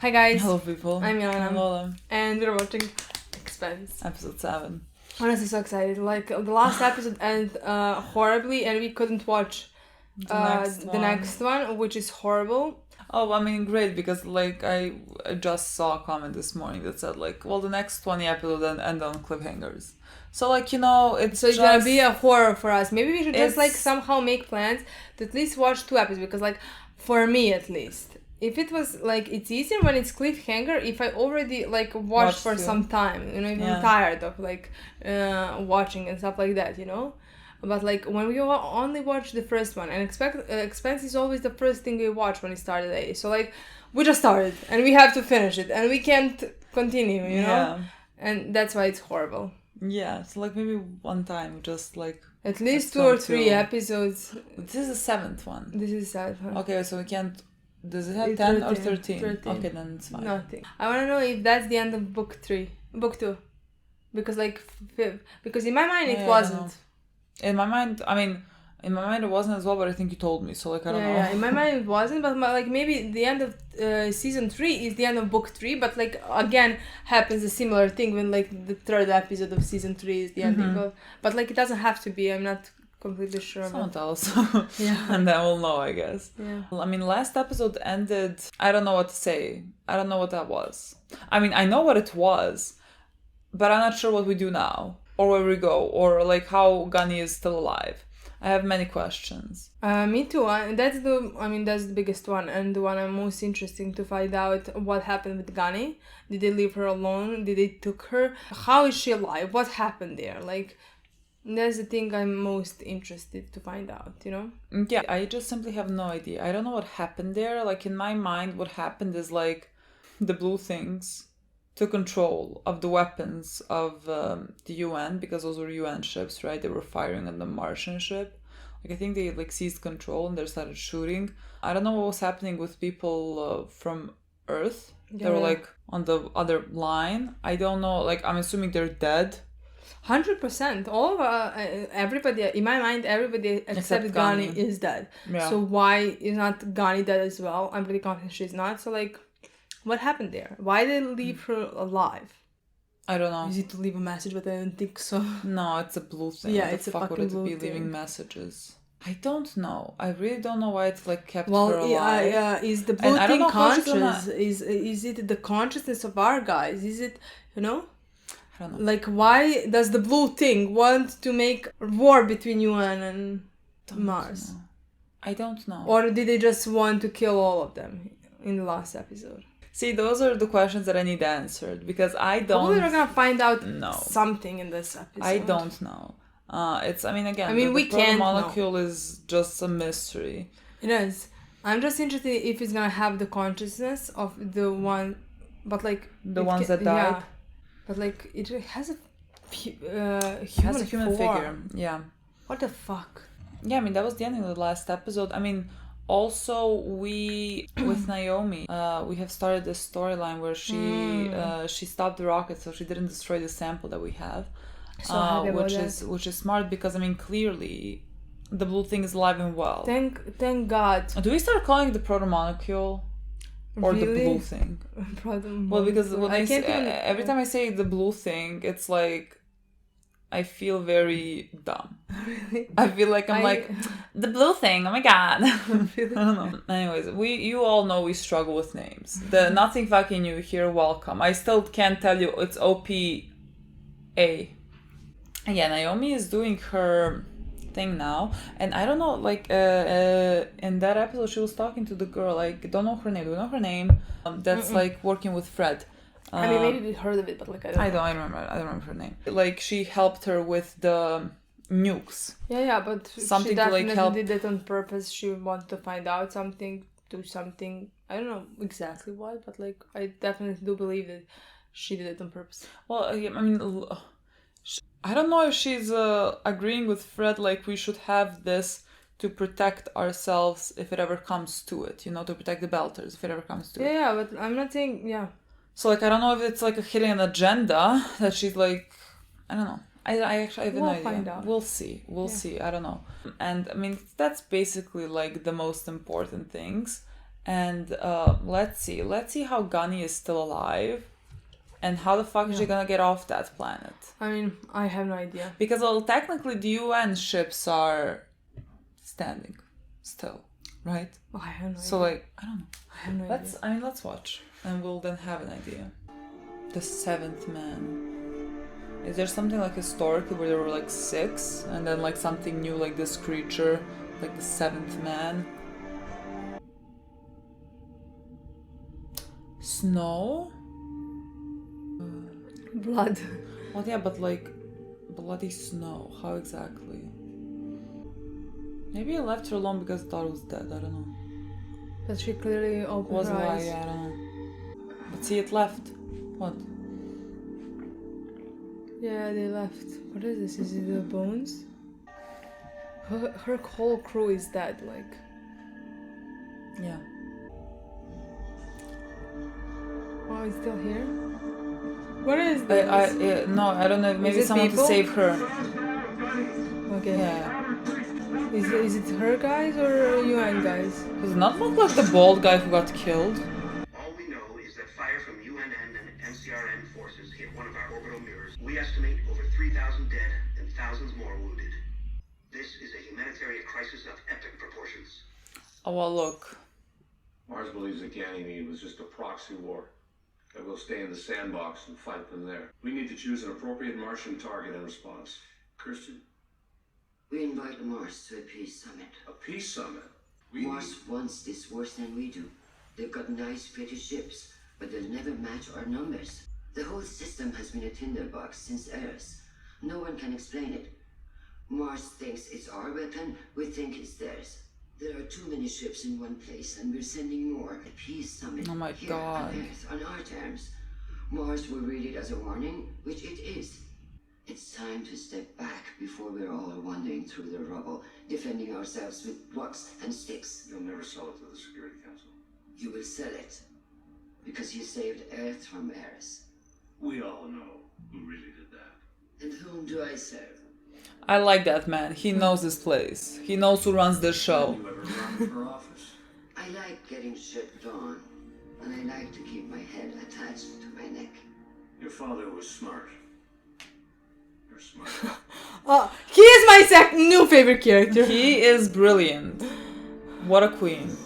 Hi guys. Hello people. I'm Milena. I'm Lola. And we're watching Expanse. Episode 7. Honestly, so excited. Like, the last episode ended horribly and we couldn't watch the next one, which is horrible. Oh, I mean, great, because, like, I just saw a comment this morning that said, like, well, the next 20 episodes end on cliffhangers. So, like, you know, it's gonna be a horror for us. Maybe we should just, like, somehow make plans to at least watch 2 episodes, because, like, for me at least, if it was, like, it's easier when it's cliffhanger if I already, like, watched for some time, you know, if I'm tired of, like, watching and stuff like that, you know? But, like, when we only watch the first one, and Expanse is always the first thing we watch when we start the day. So, like, we just started, and we have to finish it, and we can't continue, you know? Yeah. And that's why it's horrible. Yeah, so, like, maybe one time, just, like... At least 2 or 3 episodes. This is the 7th one. This is the 7th one. Okay, so we can't... Does it have 10 or 13? 13? Okay, then it's fine. Nothing. I want to know if that's the end of book 2. Because, like, because in my mind it wasn't. In my mind it wasn't as well, but I think you told me, so, like, I don't know. Yeah, in my mind it wasn't, but, like, maybe the end of season 3 is the end of book 3, but, like, again, happens a similar thing when, like, the 3rd episode of season 3 is the ending. But, like, it doesn't have to be, I'm not completely sure. Someone tell us. Yeah. And then we'll know, I guess. Yeah. I mean, last episode ended... I don't know what to say. I don't know what that was. I mean, I know what it was, but I'm not sure what we do now. Or where we go. Or, like, how Gunny is still alive. I have many questions. Me too. That's the biggest one, and the one I'm most interested to find out what happened with Gunny. Did they leave her alone? Did they took her? How is she alive? What happened there? Like, that's the thing I'm most interested to find out, you know? Yeah, I just simply have no idea. I don't know what happened there. Like, in my mind, what happened is, like, the blue things took control of the weapons of the UN, because those were UN ships, right? They were firing on the Martian ship. Like, I think they, like, seized control and they started shooting. I don't know what was happening with people from Earth. Yeah. They were, like, on the other line. I don't know. Like, I'm assuming they're dead. 100%. All of everybody, in my mind, everybody except Gunny is dead. Yeah. So why is not Gunny dead as well? I'm pretty confident she's not. So, like, what happened there? Why did they leave her alive? I don't know. Is it to leave a message? But I don't think so. No, it's a blue thing. Yeah, what it's a fucking blue thing. Would it be leaving messages? I don't know. I really don't know why it's, like, kept her alive. Is the blue thing conscious? Is it the consciousness of our guys? Is it, you know? I don't know. Like, why does the blue thing want to make war between UN and Mars? Know. I don't know. Or did they just want to kill all of them in the last episode? See, those are the questions that I need answered, because I don't... Probably we're gonna find out something in this episode. I don't know. The Protomolecule is just a mystery. It is. I'm just interested if it's gonna have the consciousness of the one, but, like... The ones that died? Yeah. But, like, it has a human figure. Yeah. What the fuck? Yeah, I mean, that was the ending of the last episode. I mean, also, we, with Naomi, we have started this storyline where she stopped the rocket, so she didn't destroy the sample that we have. So which is smart, because, I mean, clearly, the blue thing is alive and well. Thank God. Do we start calling it the Protomolecule? Or really? The blue thing? Well, because when every time I say the blue thing, it's like I feel very dumb. Really? I feel like I'm like the blue thing. Oh my god! Really? I don't know. Anyways, you all know we struggle with names. The nothing fucking new here. Welcome. I still can't tell you. It's OPA. Yeah, Naomi is doing her thing now, and I don't know, like, in that episode she was talking to the girl, like, don't know her name. Do you know her name? That's like working with Fred. I mean, maybe we heard of it, but, like, I don't remember her name. Like, she helped her with the nukes. Yeah, but something she definitely did that on purpose. She wanted to find out something, do something. I don't know exactly what, but, like, I definitely do believe that she did it on purpose. Well, I mean, I don't know if she's agreeing with Fred, like, we should have this to protect ourselves if it ever comes to it, you know, to protect the Belters if it ever comes to it. Yeah, but I'm not saying, yeah. So, like, I don't know if it's, like, a hidden agenda that she's, like, I don't know. I actually have no idea. We'll find out. We'll see. I don't know. And, I mean, that's basically, like, the most important things. And let's see how Gunny is still alive. And how the fuck is she gonna get off that planet? I mean, I have no idea. Because, well, technically the UN ships are standing still, right? Oh, I have no idea. So, like, I don't know. I have no idea. Let's watch. And we'll then have an idea. The seventh man. Is there something like historically where there were like 6? And then like something new like this creature, like the seventh man? Snow? Blood. Well, yeah, but like bloody snow. How exactly? Maybe I left her alone because I thought it was dead. I don't know. But she clearly opened her eyes. Yeah, I don't know. But see, it left. What? Yeah, they left. What is this? Is it the bones? Her whole crew is dead, like. Yeah. Oh, it's still here? What is this? No, I don't know. Maybe someone people? to save her. Okay. Yeah. Is it her guys or UN guys? Does it not look like the bald guy who got killed? All we know is that fire from UNN and NCRN forces hit one of our orbital mirrors. We estimate over 3,000 dead and thousands more wounded. This is a humanitarian crisis of epic proportions. Oh, well, look. Mars believes that Ganymede was just a proxy war. That we'll stay in the sandbox and fight them there. We need to choose an appropriate Martian target in response. Kirsten? We invite Mars to a peace summit. A peace summit? Mars wants this worse than we do. They've got nice, pretty ships, but they'll never match our numbers. The whole system has been a tinderbox since Eris. No one can explain it. Mars thinks it's our weapon, we think it's theirs. There are too many ships in one place, and we're sending more. A peace summit Oh my here God. on Earth, on our terms. Mars will read it as a warning, which it is. It's time to step back before we're all wandering through the rubble, defending ourselves with rocks and sticks. You'll never sell it to the Security Council. You will sell it, because you saved Earth from Eris. We all know who really did that. And whom do I serve? I like that man. He knows this place. He knows who runs this show. You ever run for office? I like getting shit done, and I like to keep my head attached to my neck. Your father was smart. You're smart. He is my new favorite character. He is brilliant. What a queen.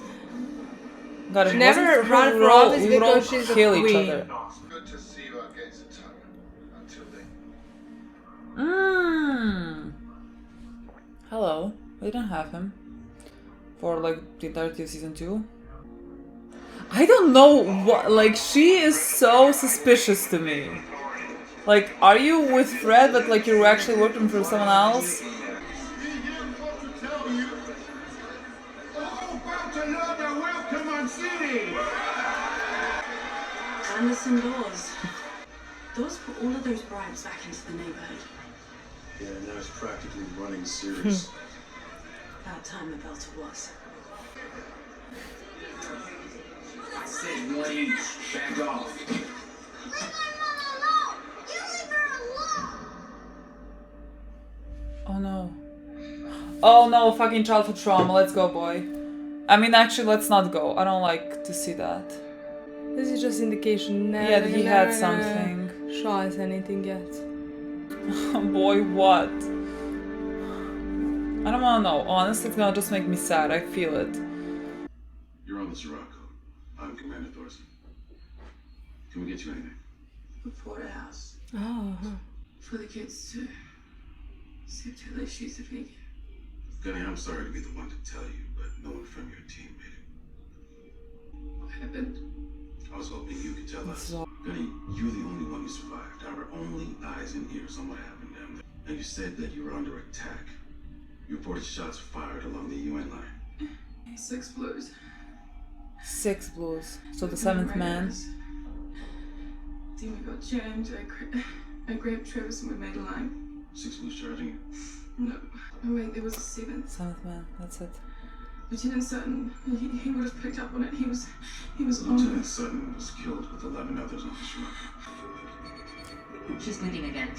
God, if it Never wasn't for run her, for we'd all- office we would all because she's a kill each queen. other. Good to see you against the tunnel. Until then. Hello. We didn't have him for like the entirety of season 2. I don't know what, like, she is so suspicious to me. Like, are you with Fred but like you're actually working for someone else? Anderson Laws. Those put all of those bribes back into the neighborhood. Yeah, now it's practically running serious. About time the Belter was. I said 1 inch. Back off. Oh no. Oh no, fucking childhood trauma. Let's go, boy. I mean, actually, let's not go. I don't like to see that. This is just indication. Yeah, he had something. Show us anything yet. Boy, what? I don't wanna know. Honestly, it's gonna just make me sad. I feel it. You're on the Zerrat code. I'm Commander Thorson. Can we get you anything? We bought a house Oh. for the kids to see till they shoot the vegan. Gunny, I'm sorry to be the one to tell you, but no one from your team made it. What happened? I was hoping you could tell us. Gunny, you're the only one who survived. Our only eyes and ears on what happened down there. And you said that you were under attack. You reported shots fired along the UN line. 6 blues. 6 blues. So the 7th man. Then we got jammed. I grabbed Travis and we made a line. 6 blues charging you. No. Oh wait, there was a 7th. 7th man. That's it. Lieutenant Sutton, he would have picked up on it. He was on. Lieutenant Sutton was killed with 11 others on the shore. She's bleeding again.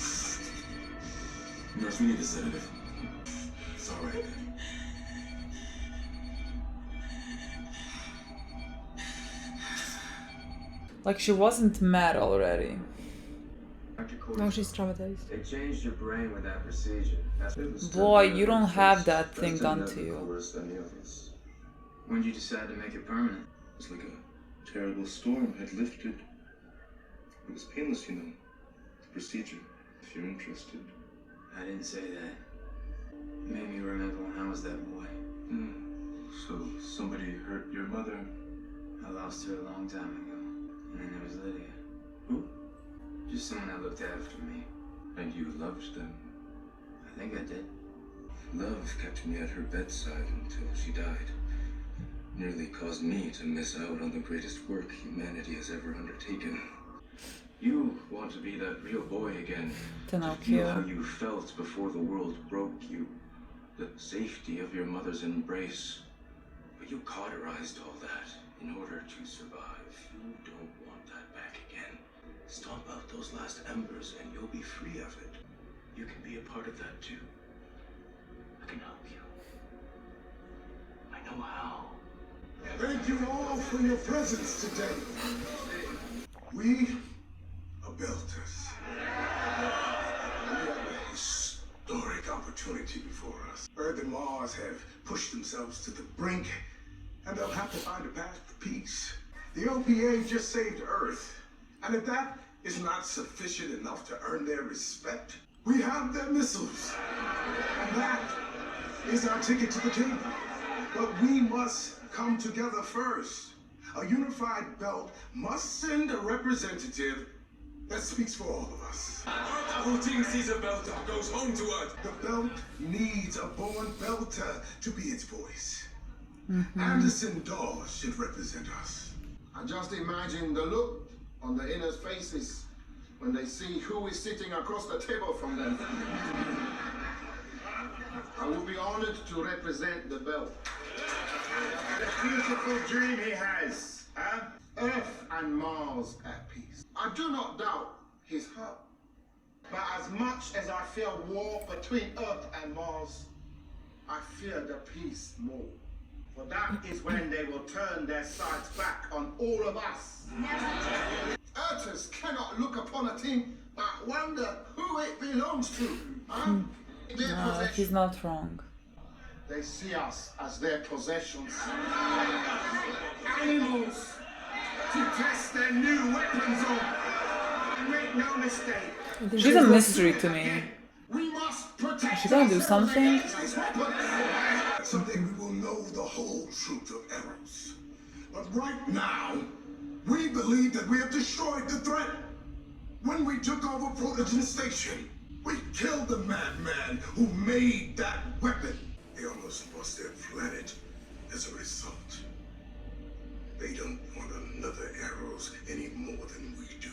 Nurse, we need a sedative. It's all right. Like, she wasn't mad already. No, she's traumatized. They changed your brain with that procedure. Boy, you don't have that thing done to you. When did you decide to make it permanent? It's like a terrible storm had lifted. It was painless, you know. The procedure, if you're interested. I didn't say that. It made me remember when I was that boy. So somebody hurt your mother? I lost her a long time ago. And then there was Lydia. Who? Just someone that looked after me. And you loved them? I think I did. Love kept me at her bedside until she died. Nearly caused me to miss out on the greatest work humanity has ever undertaken. You want to be that real boy again. To feel how you felt before the world broke you. The safety of your mother's embrace. But you cauterized all that in order to survive. You don't want that back again. Stomp out those last embers and you'll be free of it. You can be a part of that too. I can help you. I know how. Thank you all for your presence today. We are Belters. We have a historic opportunity before us. Earth and Mars have pushed themselves to the brink, and they'll have to find a path to peace. The OPA just saved Earth, and if that is not sufficient enough to earn their respect, we have their missiles. And that is our ticket to the kingdom. But we must come together first. A unified belt must send a representative that speaks for all of us. The whole team sees a belter, goes home to Earth. The belt needs a born belter to be its voice. Anderson Dawes should represent us. I just imagine the look on the inners' faces when they see who is sitting across the table from them. I will be honored to represent the belt. The beautiful dream he has, huh? Earth and Mars at peace. I do not doubt his heart. But as much as I fear war between Earth and Mars, I fear the peace more. For that is when they will turn their sights back on all of us. Earthers cannot look upon a team but wonder who it belongs to. Huh? No, he's not wrong. They see us as their possessions. Animals to test their new weapons on. And make no mistake. She's a mystery to me. We must protect. Is she gonna do something? Someday we will know the whole truth of Eros. But right now, we believe that we have destroyed the threat. When we took over Protogen Station, we killed the madman who made that weapon. They almost lost their planet as a result. They don't want another Eros any more than we do.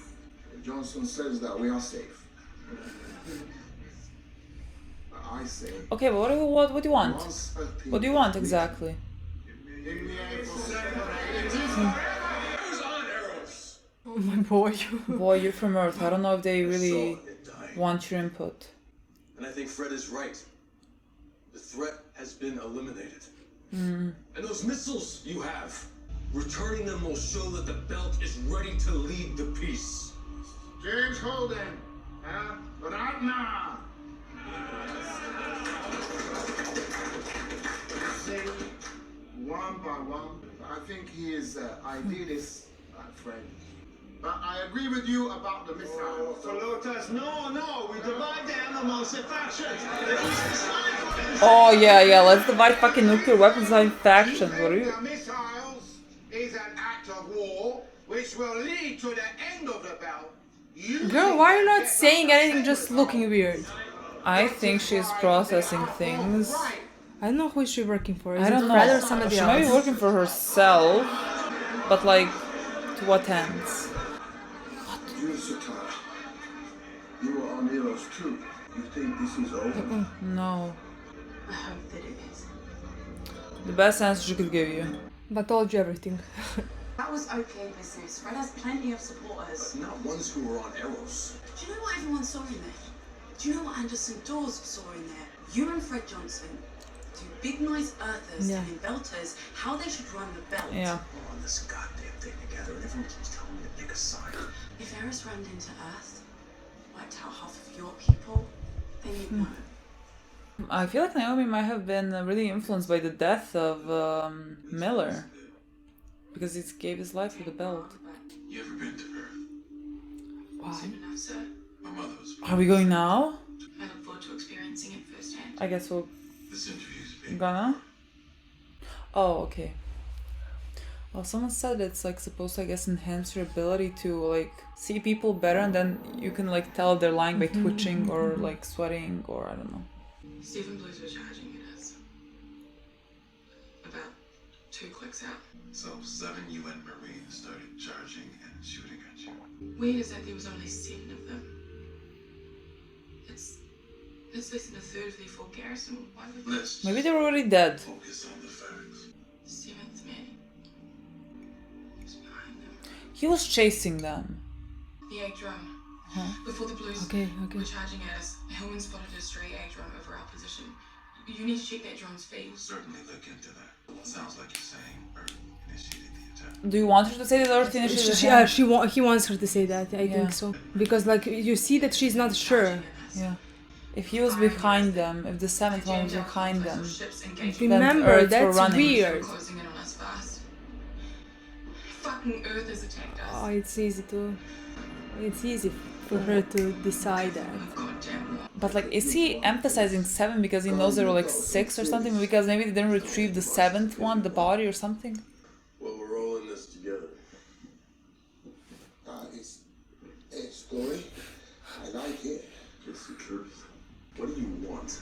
Johnson says that we are safe. I say. Okay, but what do you want? What do you want exactly? Oh my boy. Boy, you're from Earth. I don't know if they really want your input. And I think Fred is right. The threat has been eliminated. And those missiles you have, returning them will show that the belt is ready to lead the peace. James Holden, right now. Say one by one. I think he is idealist, friend. But I agree with you about the missiles. Lotus, no, we divide them amongst the factions. Oh yeah, let's divide fucking nuclear weapons into factions. What are you? The missiles is an act of war which will lead to the end of the belt. Girl, why are you not saying anything, just looking weird? I think she's processing things. I don't know who is she working for. Is I don't it know. Fred or somebody She else? might be working for herself, but like, to what ends? You, Satara, you are on Eros too. You think this is over? No. I hope that it is. The best answer she could give you. But told you everything. That was okay business. Fred has plenty of supporters. Not ones who were on Eros. Do you know what everyone saw in there? Do you know what Anderson Dawes saw in there? You and Fred Johnson. to big noise earthers telling belters how they should run the belt. Yeah. We're on this goddamn thing together, and everyone keeps telling me to pick a side. If Eris rammed into Earth, wiped out half of your people, then you'd know. I feel like Naomi might have been really influenced by the death of Miller. Because he gave his life for the belt. You ever been to Earth? Why? Soon enough, sir. My mother was. Are we going now? I look forward to experiencing it firsthand. I guess we'll... This interview's big. Gonna? Oh, okay. Well, someone said it's like supposed to, I guess, enhance your ability to like see people better, and then you can like tell they're lying by twitching or like sweating or I don't know. Stephen Blues were charging at us. About 2 clicks out. So 7 UN Marines started charging and shooting at you. Weird is that there was only 7 of them. It's less than a third of their full garrison. Why would they? Let's Maybe they were already dead. focus on the facts. 7th man was behind them. He was chasing them. The egg drone. Before the Blues were charging at us, Hillman spotted a stray egg drone over our position. You need to check that drone's feed. We'll certainly look into that. Sounds like you're saying Earth initiated the attack. Do you want her to say that Earth initiated the attack? He wants her to say that. I think so, because like you see that she's not sure. Yeah. If he was behind them, if the 7th one was behind them, Remember, Earths were that's running. weird. Closing in on us fast. Fucking Earth has attacked us. Oh, it's easy for her to decide that. But like, is he emphasizing 7 because he knows there were like 6 or something? Because maybe they didn't retrieve the 7th one, the body or something? Well, we're all in this together. It's a story. I like it. It's the truth. What do you want?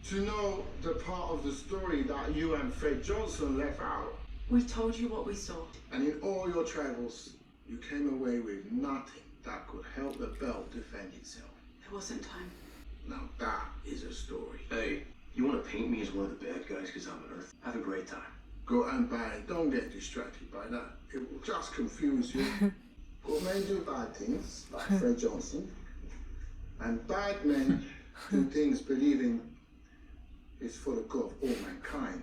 To know the part of the story that you and Fred Johnson left out. We told you what we saw. And in all your travels, you came away with nothing that could help the belt defend itself. There wasn't time. Now that is a story. Hey, you want to paint me as one of the bad guys because I'm an Earth? Have a great time. Go and bang. Don't get distracted by that. It will just confuse you. Good men do bad things, like Fred Johnson. And bad men do things believing it's for the good of all mankind.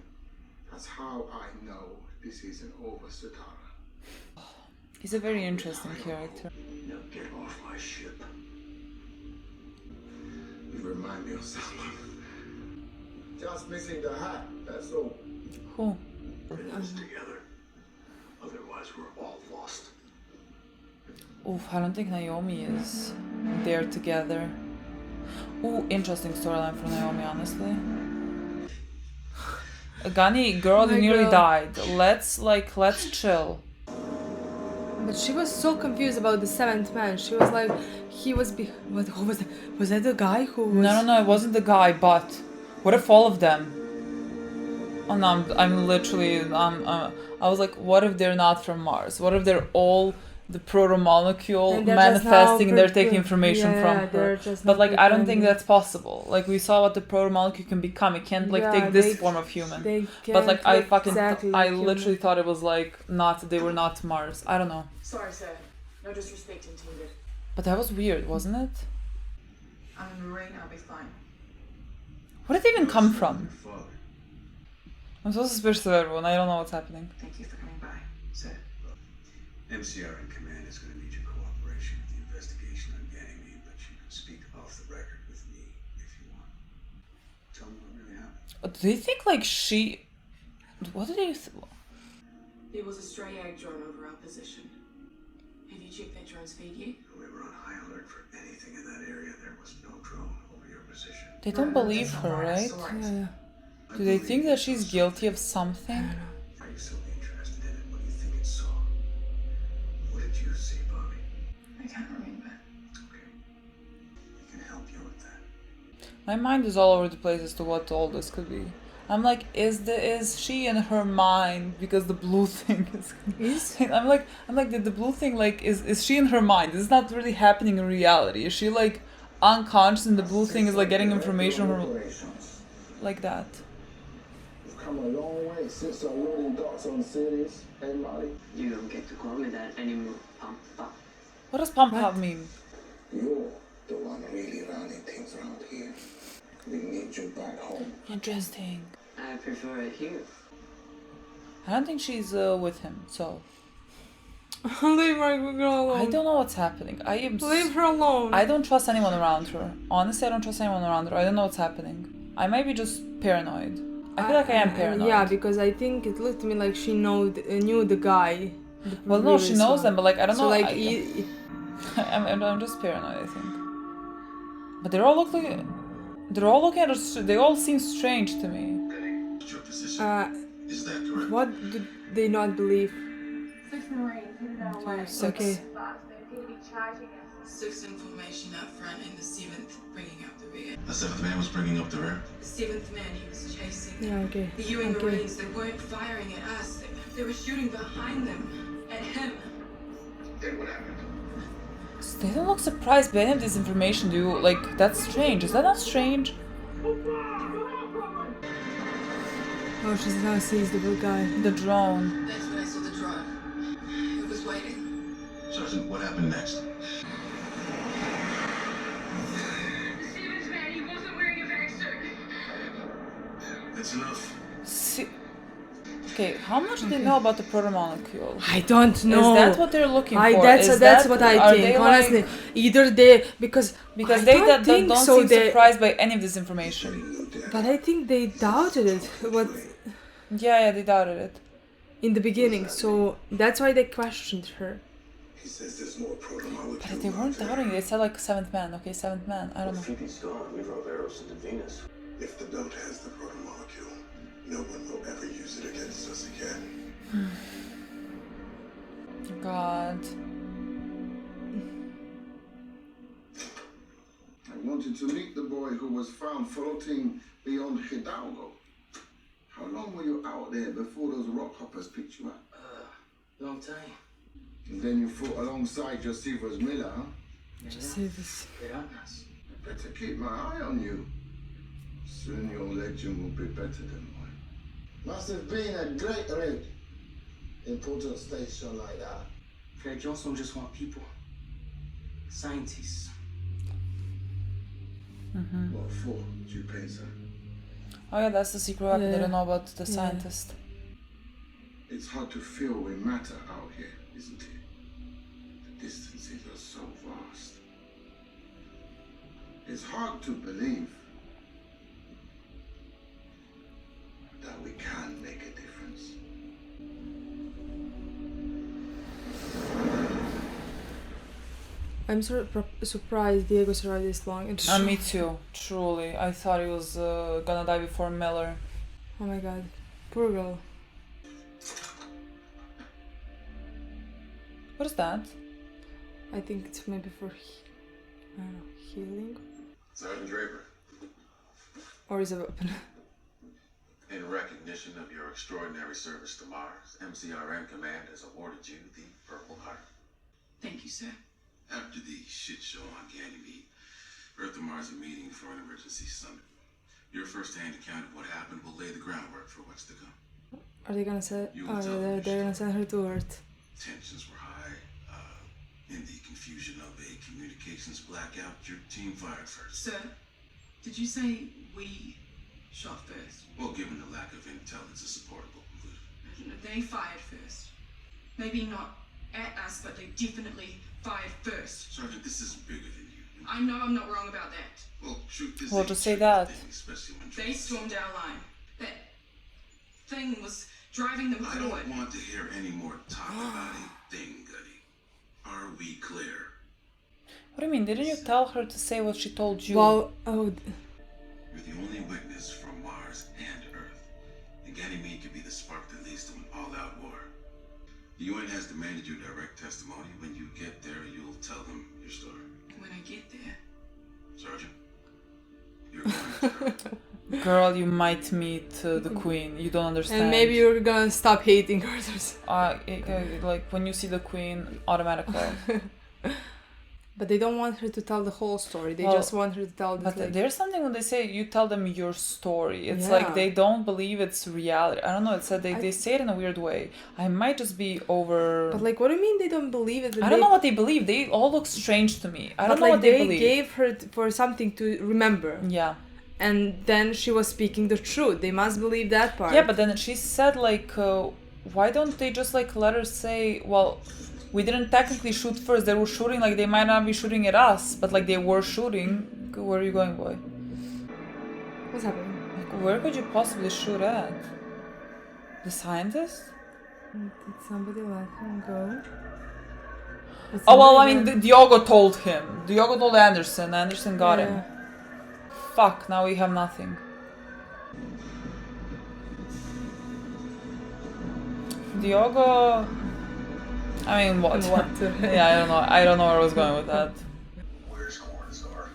That's how I know this isn't over, Satara. He's a very interesting character. Now get off my ship. You remind me of someone. Just missing the hat, that's all. Who? We're in this together. Otherwise, we're all lost. Oof, I don't think Naomi is there together. Ooh, interesting storyline for Naomi, honestly. Gunny, girl, you nearly died. Let's chill. But she was so confused about the 7th man. She was like, he was who was that? Was that the guy who was... No, it wasn't the guy, but what if all of them? Oh no, I'm literally, I was like, what if they're not from Mars? What if they're all the protomolecule manifesting and they're taking information from her? But like, I don't think that's possible. Like, we saw what the protomolecule can become. It can't like take this form of human. But like, I literally thought it was like they were not Mars. I don't know. Sorry, sir. No disrespect intended. But that was weird, wasn't it? I'm a Marine, I'll be fine. Where did they even come from? I'm so suspicious of everyone. I don't know what's happening. Thank you for coming by, sir. MCR in command is going to need your cooperation with the investigation on Gunny, but you can speak off the record with me if you want. Tell me what really happened. Do they think like she... What did they... There was a stray egg drone over our position. Have you checked that drone's feed yet? We were on high alert for anything in that area. There was no drone over your position. They don't believe her, right? Yeah. Do they think that she's guilty of something? Are you so interested in it? What do you think it saw? What did you see, Bobby? I can't remember. Okay. We can help you with that. My mind is all over the place as to what all this could be. I'm like, is she in her mind because the blue thing is? I'm like, did the blue thing like is she in her mind? This is not really happening in reality. Is she like unconscious and the blue thing is like getting information from like that? We've come a long way since our loading docks on cities. Hey, Molly. You don't get to call me that anymore, Pump Pop. What does pump up mean? You're the one really running things around here. We need you back home. Interesting. I prefer it here. I don't think she's with him, so... Leave my girl alone. I don't know what's happening. Leave her alone. I don't trust anyone around her. Honestly, I don't trust anyone around her. I don't know what's happening. I might be just paranoid. I feel like I am paranoid. Yeah, because I think it looked to me like she knew the guy. Well, no, she knows them, but like I don't know. Like, I'm just paranoid, I think. But they all looking at us. They all seem strange to me. Your position. Is that correct? What do they not believe? 6 Marines headed our way. Okay. They appear to be charging us. 6th information up front and the 7th bringing up the rear. The 7th man was bringing up the rear? The 7th man he was chasing. Yeah, okay. The UN Marines, they weren't firing at us. They were shooting behind them. At him. Then what happened? So they don't look surprised by any of this information, do you? Like, that's strange. Is that not strange? Oh, she now sees the big guy. The drone. That's when I saw the drone. It was waiting. Sergeant, what happened next? Stevens man, he wasn't wearing a vac suit. That's enough. Okay, how much do they know about the protomolecule? I don't know. Is that what they're looking for? That's what I think. Honestly, either they because they don't seem surprised by any of this information. But I think they doubted it. What? Yeah, they doubted it in the beginning. So that's why they questioned her. He says there's more protomolecule. But they weren't doubting it. They said like 7th man. Okay, 7th man. I don't know. Phoebe's gone. We drove Eros into Venus. If the belt has the protomolecule, no one will ever use it against us again. God. I wanted to meet the boy who was found floating beyond Hidalgo. How long were you out there before those rock hoppers picked you up? Long time. And then you fought alongside Josephus Miller, huh? Josephus. They aren't us. I better keep my eye on you. Soon your legend will be better than mine. Must have been a great raid. Important station like that. Fred Johnson just want people. Scientists. What for? Do you pay, sir? Oh yeah, that's the secret weapon. They Yeah. don't know about the scientist. It's hard to feel we matter out here, isn't it? The distances are so vast. It's hard to believe that we can make a difference. I'm surprised Diego survived this long. Me too. Truly, I thought he was gonna die before Miller. Oh my god, poor girl. What is that? I think it's maybe for I don't know, healing, Sergeant Draper, or is it a weapon? in recognition of your extraordinary service to Mars, MCRN Command has awarded you the Purple Heart. Thank you, sir. After the shit show on Ganymede, Earth and Mars are meeting for an emergency summit. Your first-hand account of what happened will lay the groundwork for what's to come. Are they gonna send? You Oh, will tell they're them gonna send her to Earth. Tensions were high. In the confusion of a communications blackout, your team fired first. Sir, did you say we shot first? Well, given the lack of intel, it's a supportable conclusion. They fired first. Maybe not at us, but they definitely fired first. Sergeant, this is bigger than you. I know I'm not wrong about that. Well, truth is, Well, a just say tricky that. thing, especially when They stormed our line. That thing was driving them I forward. don't want to hear any more talk about a thing, Gunny. Are we clear? What do you mean? Didn't you tell her to say what she told you? Well, You're the only witness from Mars and Earth. And Ganymede could be the spark that leads to an all-out war. The UN has demanded your direct testimony. When you get there, you'll tell them your story. When I get there. Sergeant, you're going to Girl, you might meet the queen. You don't understand. and maybe you're gonna stop hating her. Like when you see the queen, automatic love. But they don't want her to tell the whole story. They Well, just want her to tell this. But there's something when they say you tell them your story. It's Yeah. like they don't believe it's reality. I don't know. It's that they say it in a weird way. I might just be over. But like, what do you mean they don't believe it? I don't know what they believe. They all look strange to me. I don't know like, what they they believe. gave her for something to remember. Yeah. and then she was speaking the truth. They must believe that part. Yeah, but then she said, like, why don't they just, like, let her say, well, we didn't technically shoot first. They were shooting, like, they might not be shooting at us, but, like, they were shooting. Where are you going, boy? What's happening? Like, where could you possibly shoot at? The scientist? Did somebody let him go? Oh, well, I mean, Diogo told him. Diogo told Anderson. Anderson got him. Fuck, now we have nothing. Diogo... I mean, what? Yeah, I don't know where I was going with that. Where's Cornstar?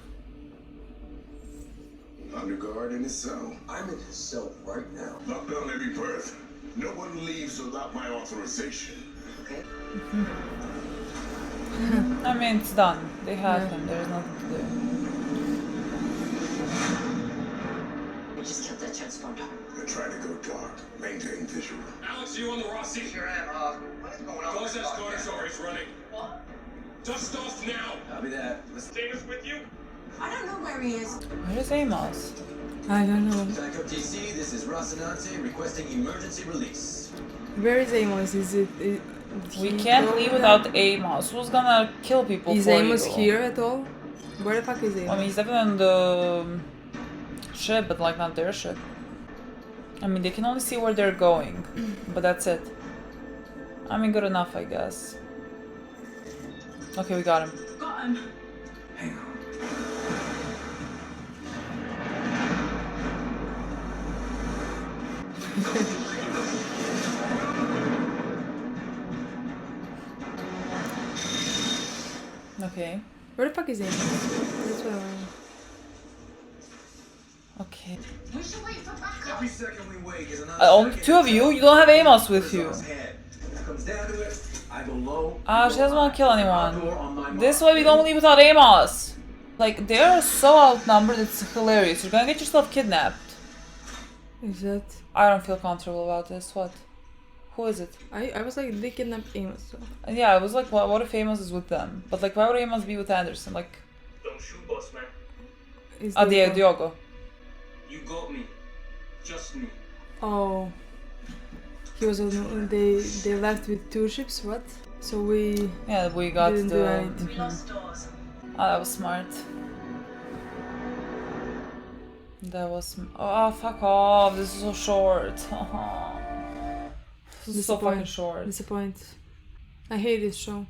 Under guard in his cell. I'm in his cell right now. Lockdown every berth. No one leaves without my authorization. Okay? I mean, it's done. They have him. There's nothing to do. We just killed that transponder. They're trying to go dark. Maintain visual. Alex, you on the Rossi? Sure am. What is going on? Close that corridor, he's running. What? Dust off now! Copy that. Amos with you? I don't know where he is. Where is Amos? I don't know. Backup TC, this is Rocinante requesting emergency release. Where is Amos? Is it? We can't leave without Amos. Who's gonna kill people Is for Amos you? here at all? Where the fuck is Amos? I mean, he's definitely on the ship, but like not their ship. I mean, they can only see where they're going, but that's it. I mean, good enough, I guess. Okay, we got him. Got him. Hang on. Okay. Where the fuck is Amos? That's what I want. Okay. We should wait for backup. Every second we wait is another Only second two of you? You don't have Amos with you. If it comes down to it, I go low. Ah, she doesn't want to kill Outdoor anyone. on my This mark. way we don't leave without Amos. Like, they are so outnumbered, it's hilarious. You're gonna get yourself kidnapped. Is that? I don't feel comfortable about this. What? Who is it? I was like, they kidnapped Amos. So. Yeah, I was like, what if Amos is with them? But like, why would Amos be with Anderson? Like, Don't shoot, boss man. Is Diogo. You got me. Just me. Oh. He was on. They left with 2 ships. What? So we. Yeah, we got Didn't do the. anything. We lost doors. Oh, that was smart. That was. Oh, fuck off! This is so short. This is so fucking short. Disappoint. I hate this show.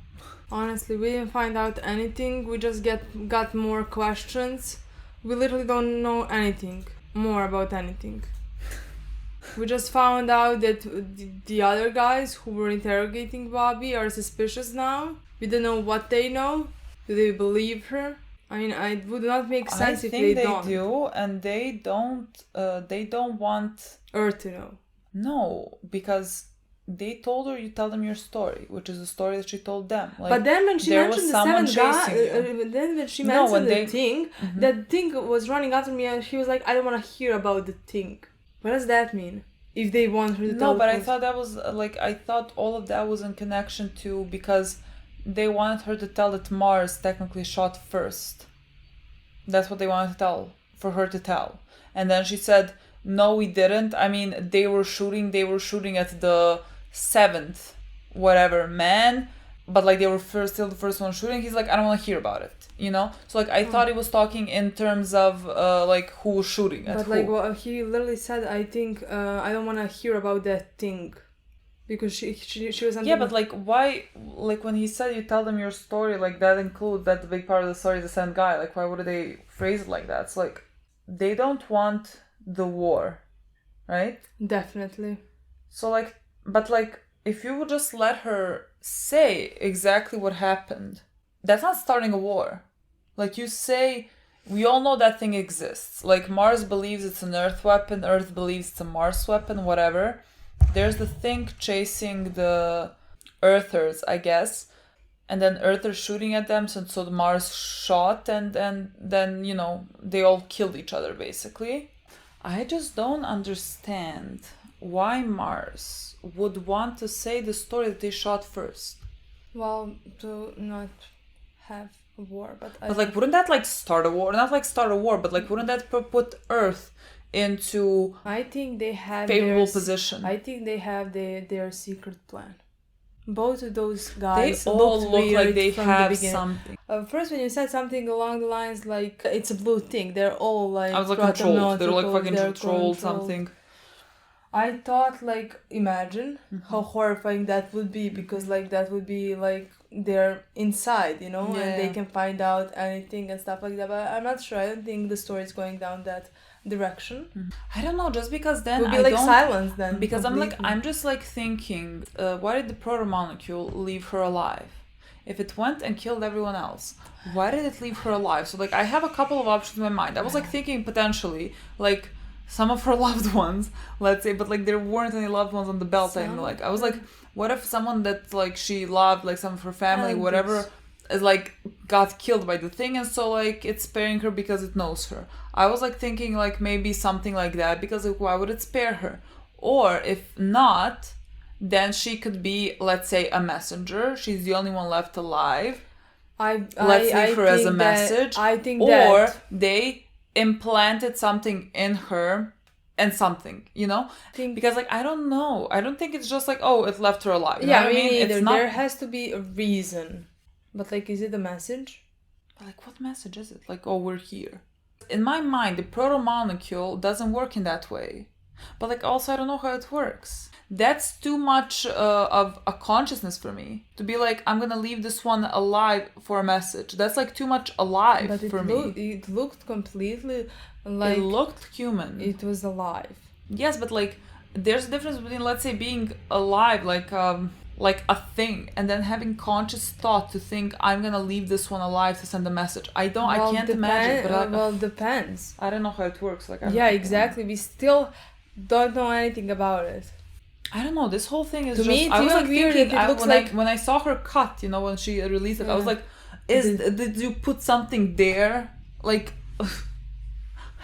Honestly, we didn't find out anything. We just got more questions. We literally don't know anything more about anything. We just found out that the other guys who were interrogating Bobby are suspicious now. We don't know what they know. Do they believe her? I mean, it would not make sense if they don't. I think they do, and they don't want Her to know. No, because they told her you tell them your story, which is the story that she told them. Like, but then when she there mentioned was the someone 7 guys, chasing you. then when she No, mentioned when the they- thing, that thing was running after me, and she was like, "I don't want to hear about the thing." What does that mean? If they want her to tell No, but the I truth? thought that was I thought all of that was in connection to because they wanted her to tell that Mars technically shot first. That's what they wanted to tell, for her to tell. And then she said, "No, we didn't. I mean, they were shooting at the 7th, whatever, man. But like they were still the first one shooting." He's like, "I don't want to hear about it," you know. So like I thought he was talking in terms of like who was shooting at But who. like what he literally said, I think I don't want to hear about that thing, because she was under Yeah, but like why? Like when he said you tell them your story, like that includes that the big part of the story is the same guy. Like why would they phrase it like that? It's like they don't want the war, right? Definitely. So like, but like if you would just let her say exactly what happened, that's not starting a war. Like you say, we all know that thing exists. Like Mars believes it's an Earth weapon, Earth believes it's a Mars weapon, whatever. There's the thing chasing the Earthers, I guess, and then Earthers shooting at them, so the Mars shot, and then, you know, they all killed each other, basically. I just don't understand why Mars would want to say the story that they shot first. Well, to not have a war, but like, wouldn't that like start a war? Not like start a war, but like, wouldn't that put Earth into I think they have favorable position? I think they have their secret plan. Both of those guys they all look like they have something. First, when you said something along the lines like it's a blue thing, they're all like I was like controlled. They're like fucking controlled something. I thought like imagine how horrifying that would be, because like that would be like they're inside, you know, and they can find out anything and stuff like that. But I'm not sure. I don't think the story is going down that direction. I don't know, just because then it would be like silence then, because completely. I'm just like thinking, why did the Protomolecule leave her alive? If it went and killed everyone else, why did it leave her alive? So like I have a couple of options in my mind. I was like thinking potentially like some of her loved ones, let's say, but like there weren't any loved ones on the belt. And like I was like, what if someone that like she loved, like some of her family, whatever, is like got killed by the thing, and so like it's sparing her because it knows her. I was like thinking like maybe something like that, because like, why would it spare her? Or if not, then she could be, let's say, a messenger. She's the only one left alive. Let's leave her as a message. I think or they implanted something in her and something, you know? Because like I don't know. I don't think it's just like, oh, it left her alive. You know what I mean? Either. It's not... There has to be a reason. But like, is it a message? Like, what message is it? Like, oh, we're here. In my mind, the Protomolecule doesn't work in that way. But like also I don't know how it works. That's too much of a consciousness for me. To be like, I'm gonna leave this one alive for a message. That's like too much alive for me. It looked completely like... It looked human. It was alive. Yes, but like there's a difference between, let's say, being alive like a thing, and then having conscious thought to think, I'm gonna leave this one alive to send a message. I can't imagine. But depends. I don't know how it works. Like exactly. We still don't know anything about it. I don't know. This whole thing is to just... me, I was like weird. thinking, when I saw her cut, you know, when she released it, I was like, did you put something there? Like,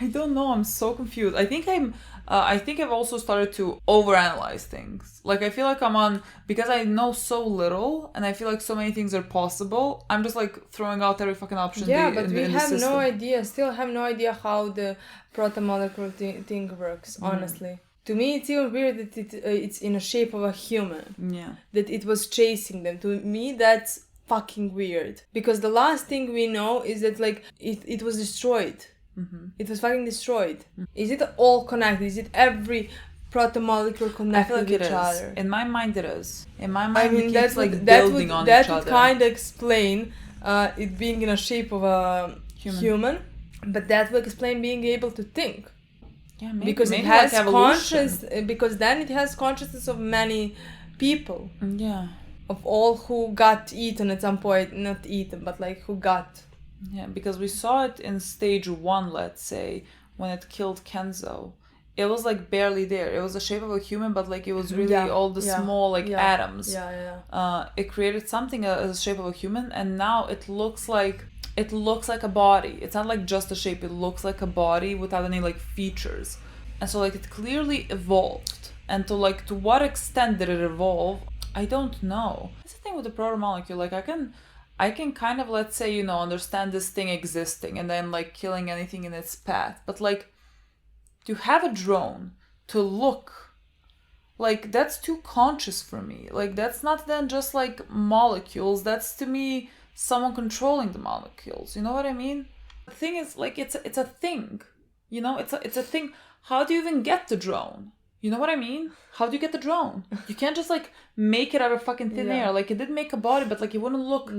I don't know. I'm so confused. I think I've also started to overanalyze things. Like, I feel like I'm on, because I know so little and I feel like so many things are possible, I'm just like throwing out every fucking option. But we have no idea, still have no idea how the protomolecule thing works, honestly. To me, it's even weird that it's in a shape of a human. Yeah. That it was chasing them. To me, that's fucking weird. Because the last thing we know is that, like, it was destroyed. Mm-hmm. It was fucking destroyed. Is it all connected? Is it every protomolecule connected with each other? In my mind, it is. In my mind, it keeps like that building on each other. other. That would kind of explain it being in a shape of a human. But that would explain being able to think. Yeah, maybe, because it has because then it has consciousness of many people. Yeah. Of all who got eaten at some point, not eaten, but like who got. Yeah, because we saw it in stage 1, let's say, when it killed Kenzo. It was like barely there. It was the shape of a human, but like it was really all the small like atoms. It created something as the shape of a human, and now it looks like a body. It's not like just a shape. It looks like a body without any like features. And so like it clearly evolved. And to what extent did it evolve? I don't know. That's the thing with the protomolecule. Like I can kind of, let's say, you know, understand this thing existing and then like killing anything in its path. But like to have a drone to look, like that's too conscious for me. Like that's not then just like molecules. That's to me someone controlling the molecules. You know what I mean? The thing is, like, it's a thing. You know, it's a thing. How do you even get the drone? You know what I mean? How do you get the drone? You can't just like make it out of fucking thin air. Like it did make a body, but like it wouldn't look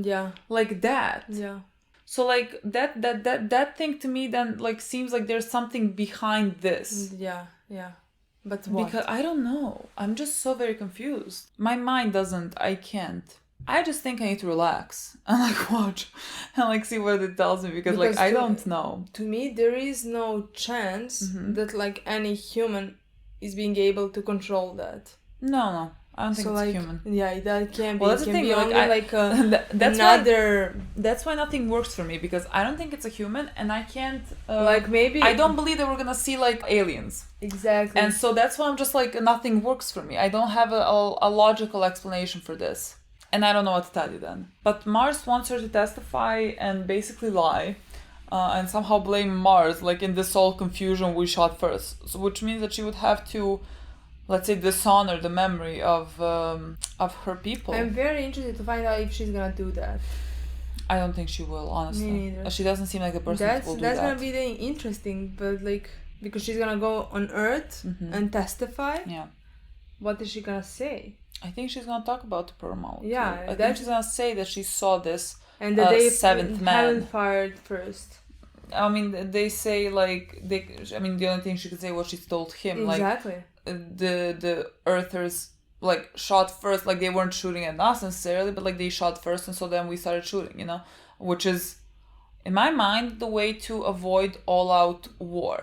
like that. Yeah. So like that thing to me then like seems like there's something behind this. Yeah. But what? Because I don't know. I'm just so very confused. My mind doesn't. I can't. I just think I need to relax and like watch and like see what it tells me because like I don't know. To me, there is no chance that like any human is being able to control that. No, I don't think it's human. Yeah, that can be. Well, that's the thing. That's why nothing works for me because I don't think it's a human, and I can't. Like maybe I don't believe that we're gonna see like aliens. Exactly. And so that's why I'm just like nothing works for me. I don't have a logical explanation for this. And I don't know what to tell you then. But Mars wants her to testify and basically lie. And somehow blame Mars, like in this whole confusion we shot first. So, which means that she would have to, let's say, dishonor the memory of her people. I'm very interested to find out if she's gonna do that. I don't think she will, honestly. Me neither. She doesn't seem like a person that will do that. That's gonna be interesting, but like, because she's gonna go on Earth and testify. Yeah. What is she gonna say? I think she's gonna talk about the Protomolecule. Yeah, I think she's gonna say that she saw this and that they seventh man. haven't fired first. I mean, they say like the only thing she could say was she told him exactly. Like the Earthers like shot first, like they weren't shooting at us necessarily, but like they shot first, and so then we started shooting, you know, which is in my mind the way to avoid all-out war.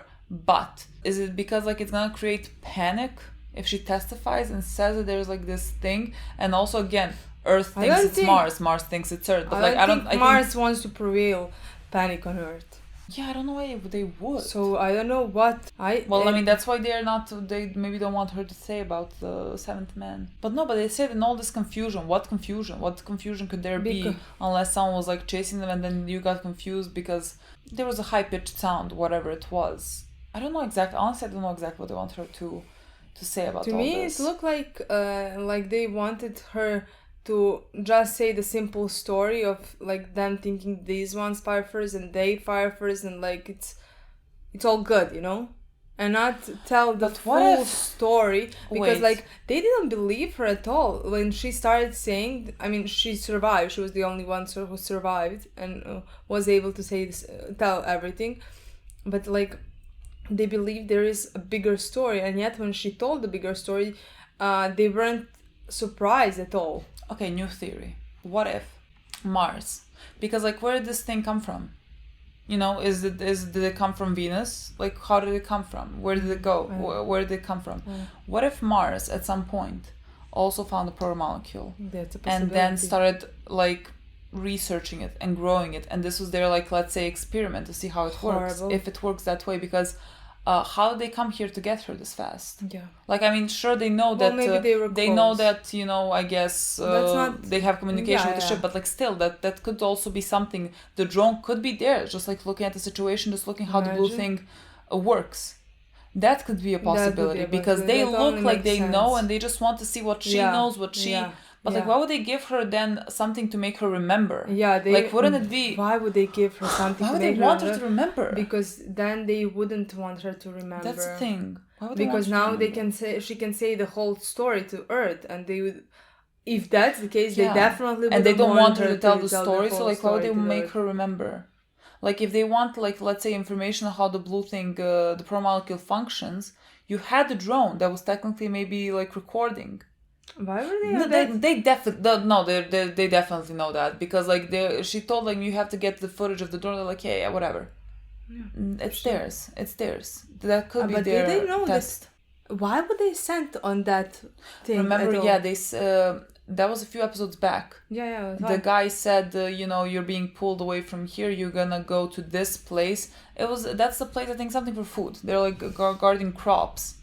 But is it because like it's gonna create panic if she testifies and says that there's like this thing? And also again, Earth thinks it's Mars, Mars thinks it's Earth, but I think Mars wants to prevail panic on Earth. Yeah, I don't know why they would. So I don't know what I mean, that's why they maybe don't want her to say about the seventh man. But no, but they said in all this confusion. What confusion could there be unless someone was like chasing them and then you got confused because there was a high-pitched sound, whatever it was. I don't know exactly. Honestly, I don't know exactly what they want her to say about all this. To me, it looked like they wanted her to just say the simple story of like them thinking these ones fire first and they fire first, and like it's all good, you know, and not tell the full story, because like they didn't believe her at all when she started saying. I mean, she survived. She was the only one who survived and was able to say this, tell everything, but like they believe there is a bigger story, and yet when she told the bigger story, they weren't surprised at all. Okay, new theory. What if Mars? Because like, where did this thing come from? You know, did it come from Venus? Like, how did it come from? Where did it go? Where did it come from? What if Mars at some point also found a protomolecule and then started like researching it and growing it, and this was their like, let's say, experiment to see how it works, if it works that way? Because how did they come here to get her this fast? Yeah. Like, I mean, sure, they know that maybe they know that, you know, I guess they have communication with the ship, but like still, that could also be something. The drone could be there, just like looking at the situation, just looking how the blue thing works. That could be a possibility, because they look like they know, and they just want to see what she knows, what she. But like, why would they give her then something to make her remember? Yeah, like, wouldn't it be? Why would they give her something? Why would they want her to remember? Because then they wouldn't want her to remember. That's the thing. Why would because now they can say, she can say the whole story to Earth, and they would. If that's the case, they definitely would. And they don't want her to tell the story, so like, why would they make her remember? Like, if they want, like, let's say, information on how the blue thing, the protomolecule functions, you had the drone that was technically maybe like recording. Why were they? They definitely they definitely know that, because like she told them, you have to get the footage of the drone. They're like, yeah, whatever. Yeah, it's theirs. That could be their they know test. Why would they send on that thing? Remember, they that was a few episodes back. Yeah. The guy said, you know, you're being pulled away from here. You're gonna go to this place. That's the place. I think something for food. They're like guarding crops,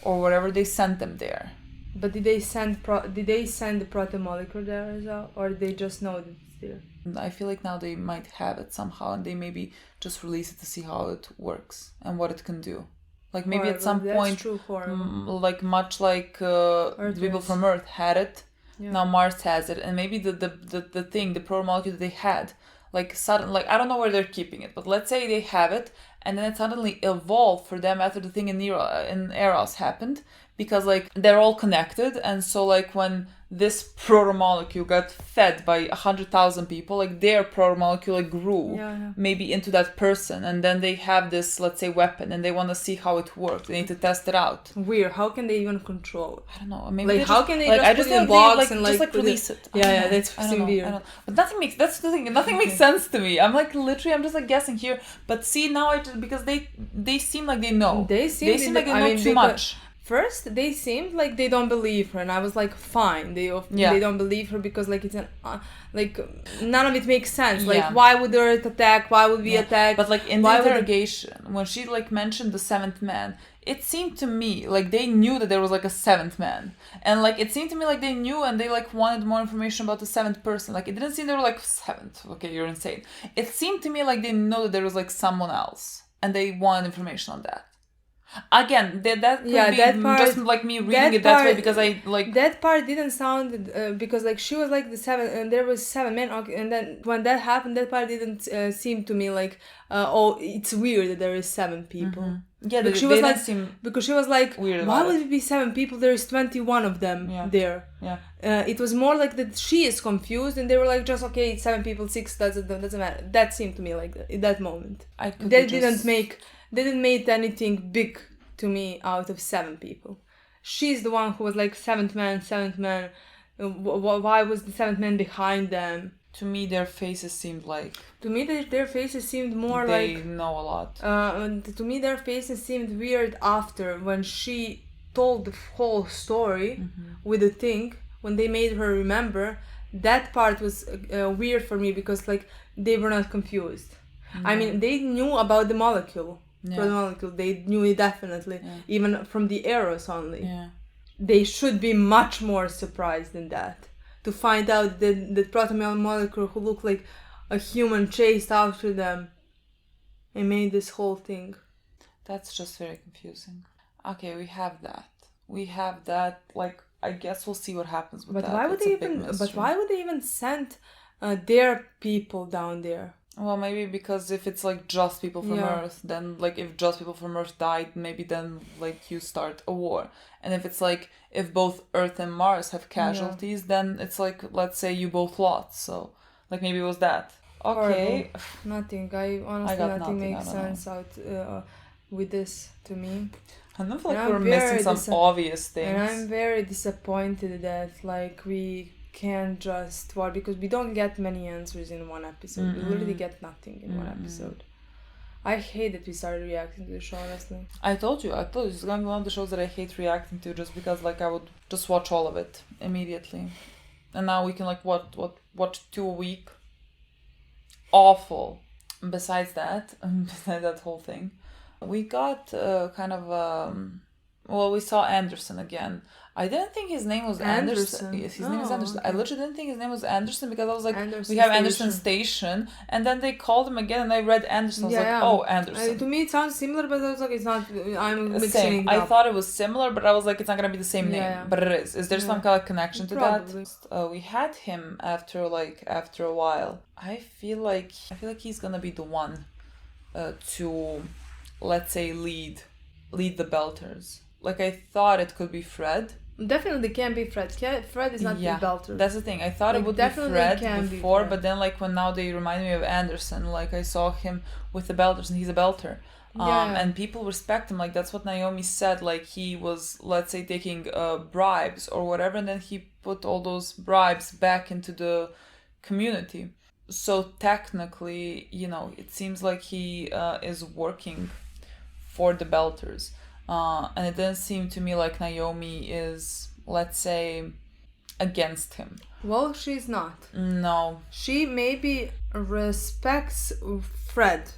or whatever. They sent them there. But did they send the protomolecule there as well, or they just know that it's there? I feel like now they might have it somehow, and they maybe just release it to see how it works and what it can do. Like maybe at some point, like much like people from Earth had it, now Mars has it, and maybe the thing, the protomolecule that they had, like sudden, like I don't know where they're keeping it, but let's say they have it, and then it suddenly evolved for them after the thing in Eros happened. Because like they're all connected, and so like when this protomolecule got fed by 100,000 people, like their protomolecule like grew maybe into that person, and then they have this, let's say, weapon, and they want to see how it works. They need to test it out. Weird. How can they even control it? I don't know. Maybe like how can they just put it in blocks and like just release it? Yeah, that's weird. But that's the thing. Nothing makes sense to me. I'm like literally, I'm just like guessing here. But see now, because they seem like they know. They seem like they know too much. First, they seemed like they don't believe her, and I was like, fine. They don't believe her because like it's an like none of it makes sense. Like why would Earth attack? Why would we attack? But like in the interrogation, when she like mentioned the seventh man, it seemed to me like they knew that there was like a seventh man, and like it seemed to me like they knew and they like wanted more information about the seventh person. Like it didn't seem they were like seventh. Okay, you're insane. It seemed to me like they know that there was like someone else and they wanted information on that. Again, that could be that part, just like me reading it that way because I like that part didn't sound because like she was like the seven and there was 7 men. Okay, and then when that happened, that part didn't seem to me like oh, it's weird that there is 7 people. Mm-hmm. Yeah, because she was like why would it be 7 people? There is 21 of them there. Yeah. It was more like that she is confused and they were like just okay, it's 7 people, 6 doesn't matter. That seemed to me like that, in that moment. They didn't make anything big to me out of 7 people. She's the one who was like seventh man. Why was the 7th man behind them? To me, their faces seemed like... To me, their faces seemed more they like... They know a lot. To me, their faces seemed weird after, when she told the whole story with the thing, when they made her remember. That part was weird for me because like they were not confused. I mean, they knew about the molecule. Protomolecule, they knew it definitely, even from the arrows only. They should be much more surprised than that to find out that the protomolecule who looked like a human chased after them and made this whole thing. That's just very confusing. Okay, we have that. Like, I guess we'll see what happens with that. Why would they even send their people down there? Well, maybe because if it's like just people from Earth, then like if just people from Earth died, maybe then like you start a war. And if it's like if both Earth and Mars have casualties, then it's like let's say you both lost. So like maybe it was that. Okay. Horrible. Nothing. Nothing makes sense out with this to me. I don't feel like we're missing some obvious things. And I'm very disappointed that like we can't just watch because we don't get many answers in one episode. We literally get nothing in one episode. I hate that we started reacting to the show, honestly. I told you it's gonna be one of the shows that I hate reacting to just because like I would just watch all of it immediately. And now we can like watch 2 a week. Awful. Besides that whole thing, we got we saw Anderson again. I didn't think his name was Anderson. Yes, his name is Anderson. Okay. I literally didn't think his name was Anderson because I was like, we have Anderson Station. And then they called him again and I read Anderson. I was oh, Anderson. To me it sounds similar, but I was like, it's not, I'm mixing it up. I thought it was similar, but I was like, it's not going to be the same name. But it is. Is there some kind of connection to that? We had him after a while. I feel like he's going to be the one to, let's say, lead the Belters. Like, I thought it could be Fred. Definitely can't be Fred. Fred is not the Belter. That's the thing. I thought it would be Fred before, but then like when now they remind me of Anderson, like I saw him with the Belters and he's a Belter. And people respect him. Like that's what Naomi said. Like he was, let's say, taking bribes or whatever, and then he put all those bribes back into the community. So technically, it seems like he is working for the Belters. And it doesn't seem to me like Naomi is, let's say, against him. Well, she's not. No. She maybe respects Fred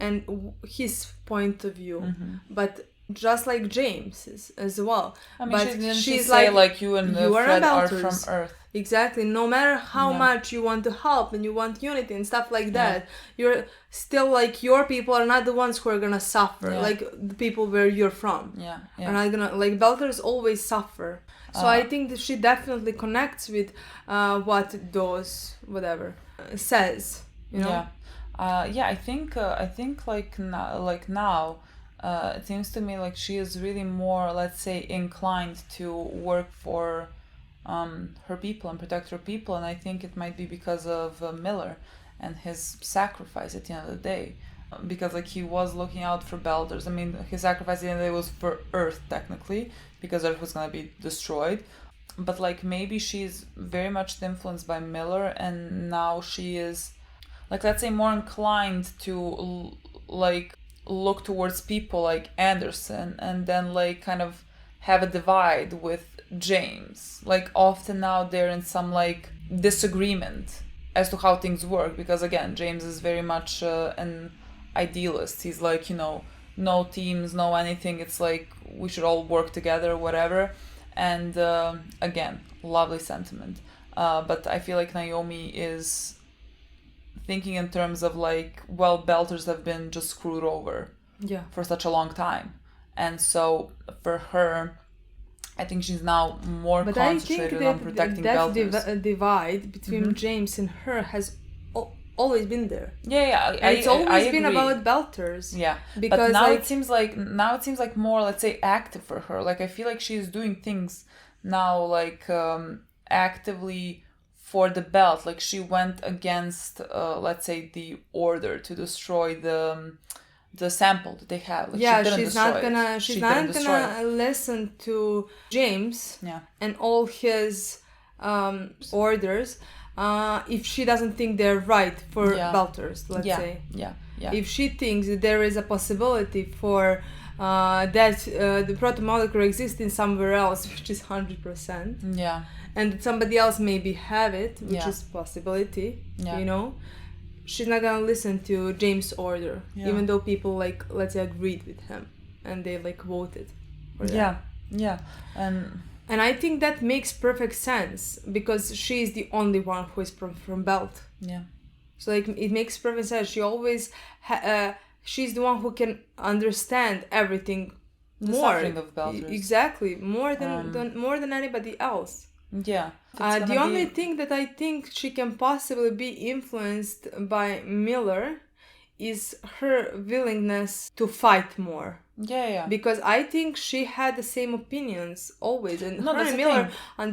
and his point of view, but just like James is as well. I mean, but she's like you and Fred are from Earth. Exactly. No matter how much you want to help and you want unity and stuff like that, you're still like your people are not the ones who are gonna suffer. Like the people where you're from. Are not gonna like Belters always suffer. So I think that she definitely connects with what those says. I think like now. It seems to me like she is really more, let's say, inclined to work for her people and protect her people, and I think it might be because of Miller and his sacrifice at the end of the day, because like he was looking out for Belters. I mean, his sacrifice at the end of the day was for Earth technically, because Earth was gonna be destroyed, but like maybe she's very much influenced by Miller, and now she is, like, let's say, more inclined to like look towards people like Anderson and then like kind of have a divide with James. Like often now they're in some like disagreement as to how things work, because again James is very much an idealist. He's like, no teams, no anything. It's like we should all work together, whatever. And again, lovely sentiment. But I feel like Naomi is thinking in terms of like, well, Belters have been just screwed over for such a long time. And so for her, I think she's now more concentrated on protecting Belters. That divide between James and her has always been there. It's always been about Belters. Because but now it seems like more, let's say, active for her. Like I feel like she's doing things now like actively for the belt. Like she went against let's say the order to destroy the sample that they have. Like she's not gonna listen to James and all his orders if she doesn't think they're right for Belters, let's say. If she thinks that there is a possibility for that the protomolecule exists in somewhere else, which is 100%, and that somebody else maybe have it, which is possibility, you know, she's not gonna listen to James' order, even though people like, let's say, agreed with him and they like voted for that. And I think that makes perfect sense because she's the only one who is from Belt. So like it makes perfect sense. She always she's the one who can understand everything suffering of Belters. Exactly, more than anybody else. The only thing that I think she can possibly be influenced by Miller is her willingness to fight more. Because I think she had the same opinions always, and her and Miller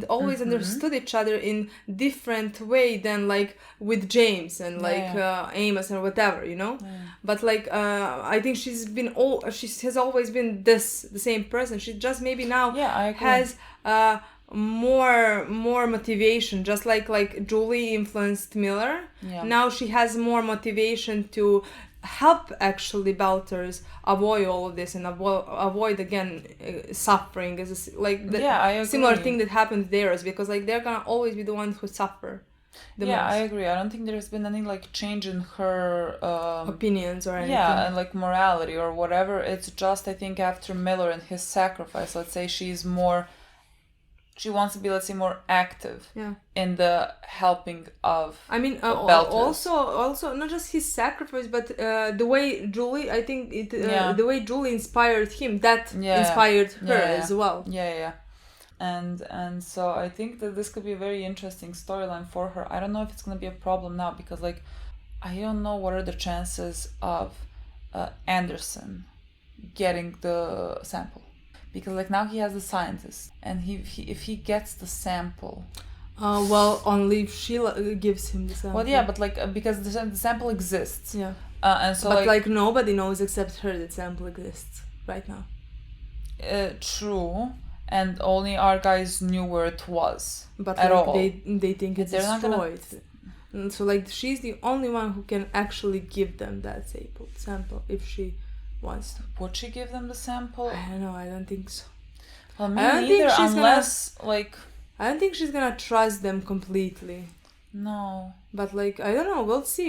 always understood each other in different way than like with James and like Amos and whatever, you know. But like I think she has always been the same person. She just maybe now has more motivation, just like Julie influenced Miller. Now she has more motivation to help actually Belters avoid all of this and avoid again suffering as like the similar thing that happened there, is because like they're gonna always be the ones who suffer the most. I agree. I don't think there's been any like change in her opinions or anything. And like morality or whatever. It's just, I think, after Miller and his sacrifice, let's say, she wants to be, let's say, more active in the helping of Belters. Also not just his sacrifice, but the way Julie, I think the way Julie inspired him, that inspired her as well. And so I think that this could be a very interesting storyline for her. I don't know if it's going to be a problem now, because like I don't know what are the chances of Anderson getting the sample. Because like now he has the scientist, and if he gets the sample, only if Sheila gives him the sample. Well, but like because the sample exists. And so but like nobody knows except her that sample exists right now. True, and only our guys knew where it was. But at like all. They think it's destroyed. And so like she's the only one who can actually give them that sample if she wants to. Would she give them the sample? I don't know. I don't think so. Well, me neither, unless like I don't think she's gonna trust them completely. No. But like I don't know. We'll see.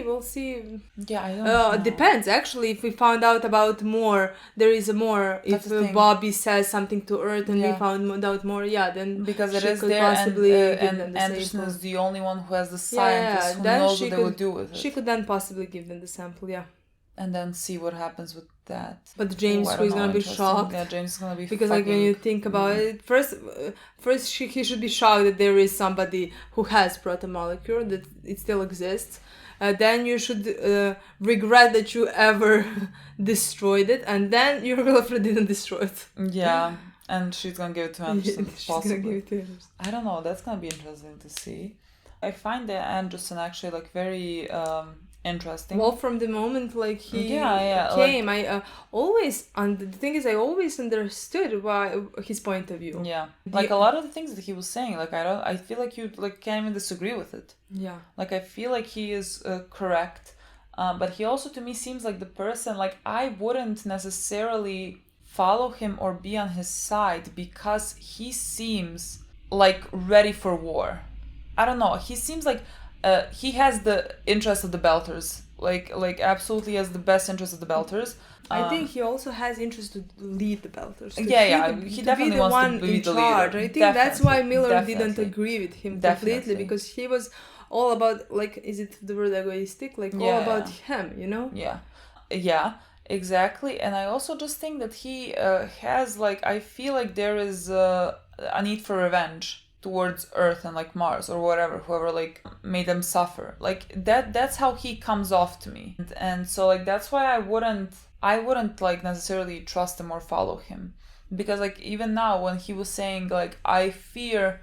Yeah, I don't know. It depends. Actually, if we found out about more, there is more. That's if Bobby says something to Earth and we found out more, then because it is could there, possibly and Anderson is the only one who has the scientist who knows what they would do with it. She could then possibly give them the sample, and then see what happens with that. But James, who is gonna be shocked. Yeah, James is gonna be because like when you think about it, first he should be shocked that there is somebody who has protomolecule, that it still exists. Then you should regret that you ever destroyed it, and then your girlfriend didn't destroy it. Yeah, and she's gonna give it to Anderson. Possibly. Gonna give it to Anderson. I don't know. That's gonna be interesting to see. I find that Anderson actually like very interesting. Well, from the moment like he came, like, I always, and the thing is, I always understood why his point of view. Yeah, like a lot of the things that he was saying, like I feel like you like can't even disagree with it. Yeah, like I feel like he is correct, but he also to me seems like the person like I wouldn't necessarily follow him or be on his side because he seems like ready for war. I don't know. He seems like he has the interest of the Belters. Like absolutely has the best interest of the Belters. I think he also has interest to lead the Belters. He definitely wants to be the leader. I think that's why Miller didn't agree with him completely, because he was all about, like, is it the word egoistic? Like, all about him, you know? Yeah, exactly. And I also just think that he has, like, I feel like there is a need for revenge towards Earth and like Mars or whoever like made them suffer. Like that's how he comes off to me. And so like that's why I wouldn't like necessarily trust him or follow him. Because like even now when he was saying like I fear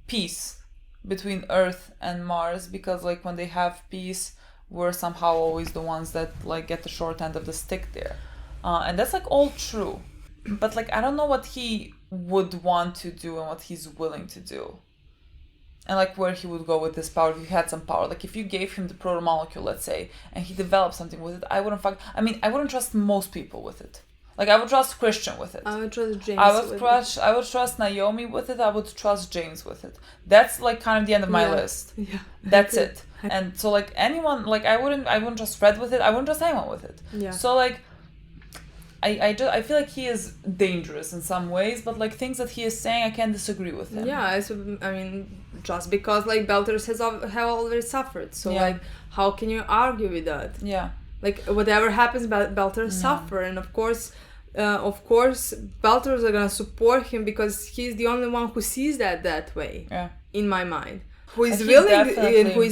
peace between Earth and Mars, because like when they have peace we're somehow always the ones that like get the short end of the stick there. And that's like all true. But like I don't know what he would want to do and what he's willing to do, and like where he would go with this power if he had some power. Like if you gave him the protomolecule, let's say, and he developed something with it, I wouldn't trust most people with it. Like I would trust Christian with it. I would trust James. I would trust Naomi with it. I would trust James with it. That's like kind of the end of my list. Yeah. That's it. And so like anyone, like I wouldn't trust Fred with it. I wouldn't trust anyone with it. Yeah. So like I feel like he is dangerous in some ways, but like things that he is saying, I can't disagree with him. Yeah, I mean, just because like Belters have already suffered, so like how can you argue with that? Yeah. Like whatever happens, Belters suffer, and of course, Belters are gonna support him because he's the only one who sees that way. Yeah. In my mind. Who is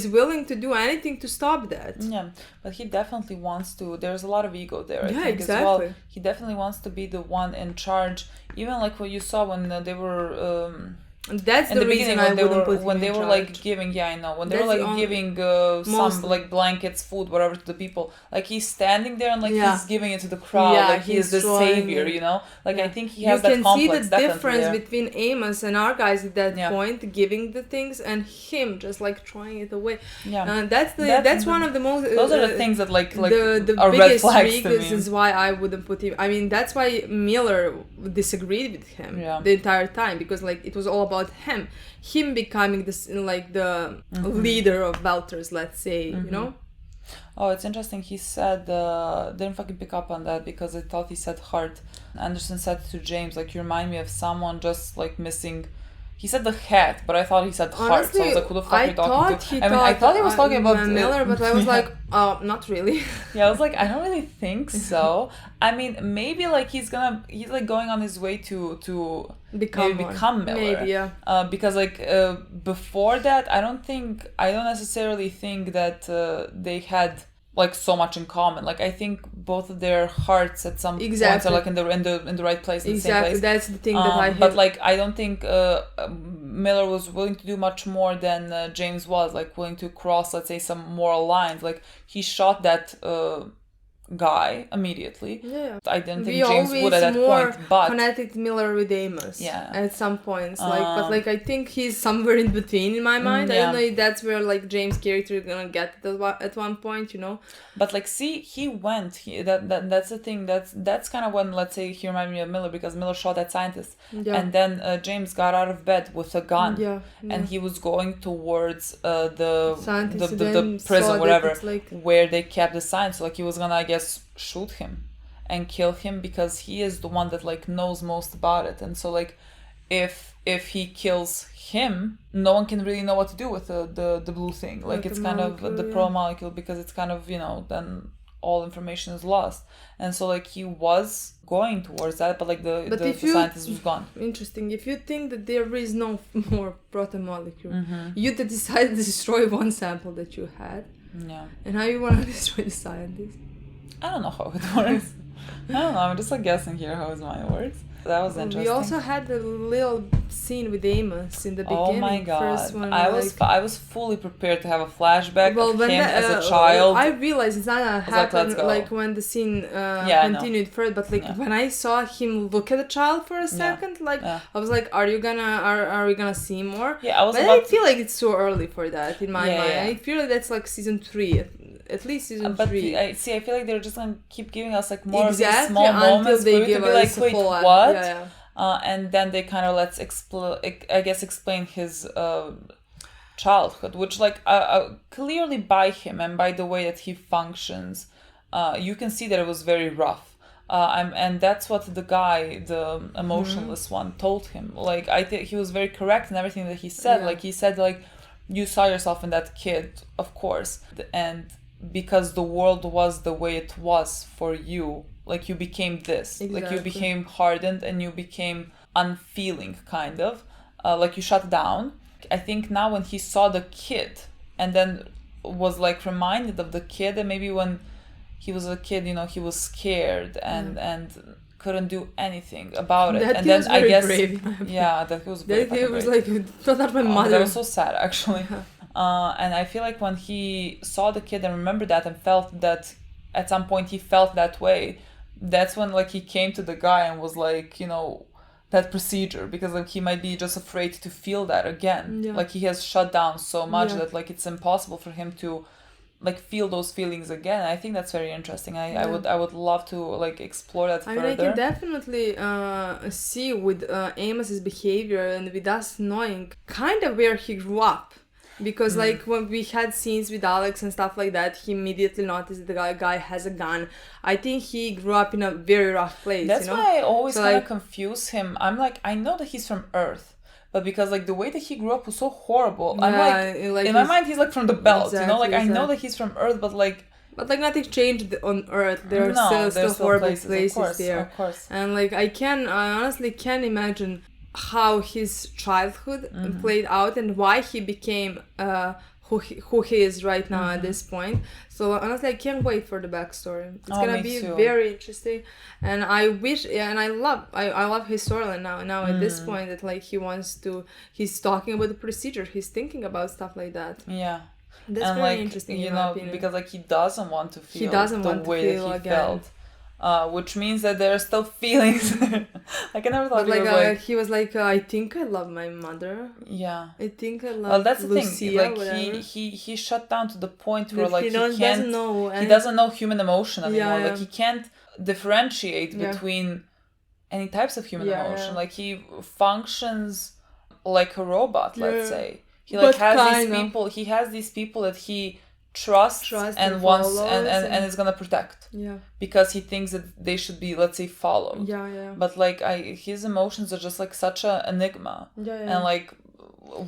willing to do anything to stop that. Yeah, but he definitely wants to. There's a lot of ego there, I think, exactly. as well. He definitely wants to be the one in charge. Even like what you saw when they were... That's the reason I wouldn't put him when they were like giving, I know, when they were like giving some like blankets, food, whatever to the people, like he's standing there and like he's giving it to the crowd, like he is the savior, you know. Like I think he has that complex. You can see the difference between Amos and our guys at that point, giving the things, and him just like throwing it away. Yeah, that's one of the most. Those are the things that like the are red biggest flags to me. This is why I wouldn't put him. I mean, that's why Miller disagreed with him the entire time, because like it was all about him becoming this like the leader of Belters, let's say, you know. Oh, it's interesting. He said didn't fucking pick up on that because I thought he said heart. Anderson said to James, like, you remind me of someone just like missing. He said the hat, but I thought he said heart. Honestly, so I was like, who the fuck are you talking to? I thought he was talking about Miller, but I was like, not really. Yeah, I was like, I don't really think so. I mean, maybe like he's like going on his way to become Miller. Maybe, yeah. Because like before that, I don't necessarily think that they had like so much in common. Like I think both of their hearts at some points are like in the right place, in the same place. That's the thing that I hear. But like I don't think Miller was willing to do much more than James was, like willing to cross, let's say, some moral lines. Like he shot that guy immediately. Yeah. I didn't think James would at that point, but connected Miller with Amos. Yeah. At some points, but like I think he's somewhere in between in my mind. I don't know if that's where like James' character is gonna get at one point, you know. But like, see, he went. That's the thing. That's kind of when, let's say, he reminded me of Miller, because Miller shot that scientist, and then James got out of bed with a gun, and he was going towards the prison, whatever, like, where they kept the science. So like he was gonna, I guess, shoot him and kill him because he is the one that like knows most about it. And so like if he kills him, no one can really know what to do with the blue thing. Like it's kind of the protomolecule, because it's kind of, you know, then all information is lost. And so like he was going towards that, but like the scientist was gone. Interesting. If you think that there is no more protomolecule, you decided to destroy one sample that you had. Yeah. And how you want to destroy the scientist? I don't know how it works. I don't know. I'm just like guessing here how his mind works. That was interesting. We also had a little scene with Amos in the beginning. Oh my god! First one, I was fully prepared to have a flashback of him as a child. I realized it's not gonna happen like when the scene continued further. But like when I saw him look at the child for a second, I was like, are we gonna see more? Yeah, I feel like it's too early for that in my mind. I feel like that's like season 3. At least season 3. I feel like they're just gonna keep giving us like more of these small moments they for you to be like, wait, what? And then they kind of explain his childhood, which like clearly by him and by the way that he functions, you can see that it was very rough. And that's what the guy, the emotionless one, told him. Like, I think he was very correct in everything that he said. Yeah. Like, he said, like, you saw yourself in that kid, of course. And because the world was the way it was for you, like, you became this. Exactly. Like, you became hardened and you became unfeeling, kind of. Like, you shut down. I think now when he saw the kid and then was, like, reminded of the kid, and maybe when he was a kid, you know, he was scared and couldn't do anything about it. That and he then was very I guess brave. that he was very That he was brave. like, not my mother. That was so sad, actually. And I feel like when he saw the kid and remembered that and felt that at some point he felt that way, that's when like he came to the guy and was like, you know, that procedure, because like he might be just afraid to feel that again. Yeah. Like he has shut down so much Yeah. that like it's impossible for him to like feel those feelings again. I think that's very interesting. I would love to like explore that further. I mean, I can definitely see with Amos's behavior and with us knowing kind of where he grew up. Because like when we had scenes with Alex and stuff like that, he immediately noticed the guy has a gun. I think he grew up in a very rough place. That's you know? why I always So, kind of like, confuse him. I'm like, I know that he's from Earth, but because like the way that he grew up was so horrible, I'm like in my mind he's like from the belt, you know, like I know that he's from Earth, but like nothing changed on Earth. There are still horrible places there. Of course. And like I honestly can imagine how his childhood played out and why he became who he is right now at this point. So honestly, I can't wait for the backstory. It's gonna be very interesting, and I wish, and I love his storyline now at this point, that like he's talking about the procedure, he's thinking about stuff like that. Yeah, that's and very like, interesting. you in my know, opinion. because like he doesn't want to feel the way that he again. felt. Which means that there are still feelings. Like I never thought he was like, I think I love my mother. Yeah. I think I love. Well, that's the Lucia, thing. Like whatever. he shut down to the point where like he doesn't know. He doesn't know human emotion anymore. Yeah. Like he can't differentiate between any types of human emotion. Yeah. Like he functions like a robot. Let's say he But like has these kinda. people. He has these people that he trusts and wants and is gonna protect. Yeah. Because he thinks that they should be, let's say, followed. Yeah. But like his emotions are just like such an enigma. Yeah. And like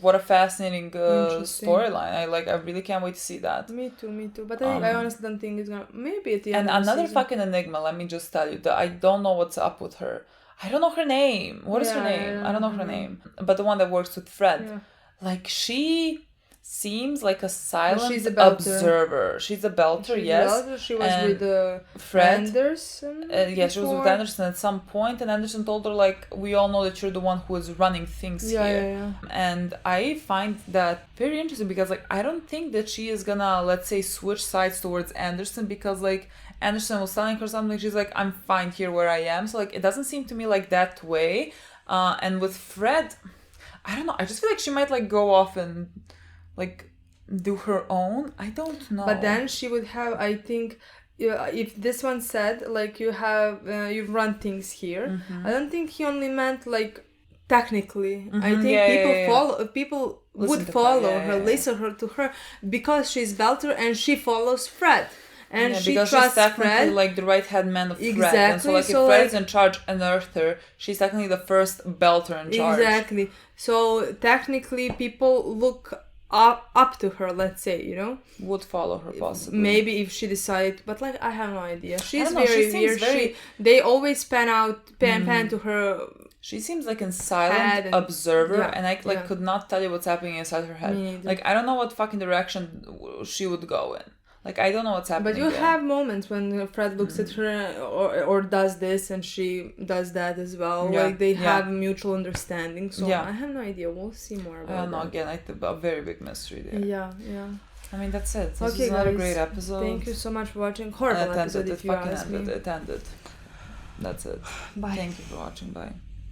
what a fascinating storyline. I really can't wait to see that. Me too. But I honestly don't think it's gonna. Maybe at the end. And of the another season. fucking enigma. Let me just tell you that I don't know what's up with her. I don't know her name. What is her name? I don't know her name. But the one that works with Fred, like she seems like a silent observer. She's a belter, yes. She was with Fred Anderson. She was with Anderson at some point, and Anderson told her like, "We all know that you're the one who is running things here." Yeah. And I find that very interesting because like I don't think that she is gonna, let's say, switch sides towards Anderson, because like Anderson was telling her something. She's like, "I'm fine here where I am." So like it doesn't seem to me like that way. And with Fred, I don't know. I just feel like she might like go off and like do her own. I don't know. But then she would have, I think, if this one said like you run things here, I don't think he only meant like technically. I think people would follow her, listen to her because she's Belter and she follows Fred. And she because trusts she's technically Fred. like the right hand man of Fred. Exactly. And so like if Fred is in charge and Earther, she's technically the first Belter in charge. Exactly. So technically people look up to her, let's say, you know, would follow her possibly. Maybe if she decided, but like I have no idea. She's very weird. They always pan to her. She seems like a silent observer, and I could not tell you what's happening inside her head. Like I don't know what fucking direction she would go in. Like I don't know what's happening. But you have moments when Fred looks at her or does this and she does that as well. Yeah. Like they have mutual understanding. So Yeah. I have no idea. We'll see more about I don't know. that. Again, like a very big mystery there. Yeah. I mean, that's it. This Okay, is not guys, a great episode. Thank you so much for watching. Horrible episode, if you ask me. It ended. That's it. Bye. Thank you for watching. Bye.